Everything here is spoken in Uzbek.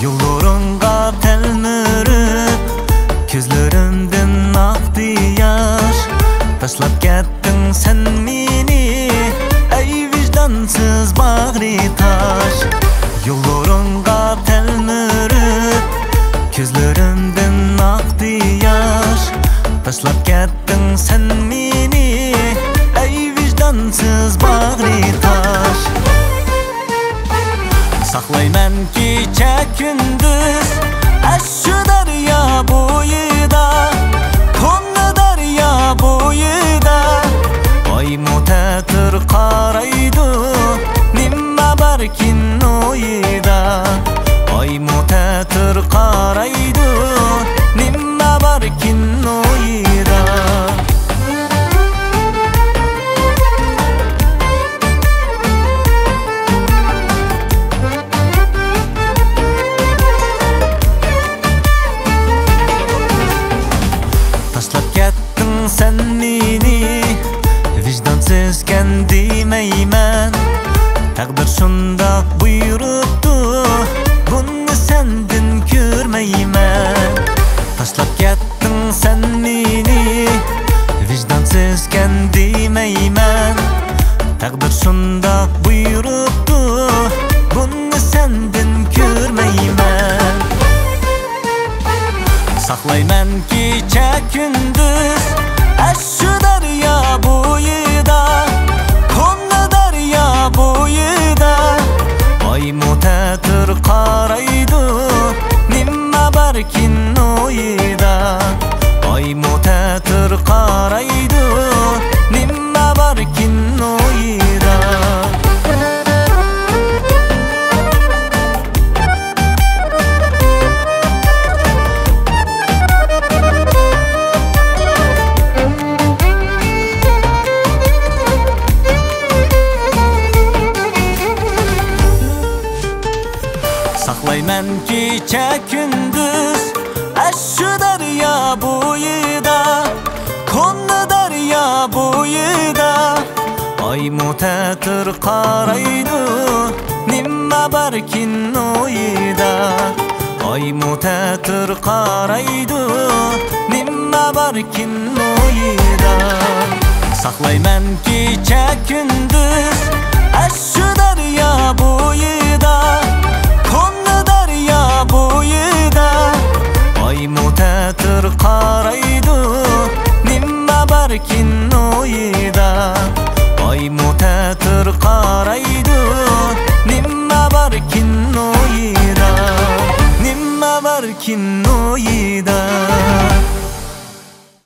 Yollarınga telmürüp Közlerimden aktı yaş Taşlap kettin sen meni Ey vicdansız bağrı taş Yollarınga telmürüp Közlerimden aktı yaş Taşlap kettin sen meni Ey vicdansız bağrı taş Saklayman kecha gündüz Aşşu darya boyida Konu darya boyida Oy mutatir qaraydı Nimma barkin oyida Oy mutatir qaraydı Nimma barkin oyida Taşlap kettin sen meni Vicdansızken demeymen Taqdir şundaq buyuruptu Bunu sendin görmeymen Taşlap kettin sen meni Vicdansızken demeymen Taqdir şundaq buyuruptu Bunu sendin görmeymen Saklayman kecha gündüz Aşşu darya boyida Konu darya boyida Oy mutatir qaraydı Nimma barkin oyida Oy mutatir qaraydı Nimma barkin oyida Saklayman kecha gündüz Aşşu darya boyida Konu darya boyida Oy mutatir qaraydı Nimma barkin oyida Oy mutatir qaraydı Nimma barkin oyida Saklayman kecha gündüz Aşşu darya boyida Konu darya boyida Oy mutatir qaraydı Nimma barkin oyida Oy mutatir qaraydı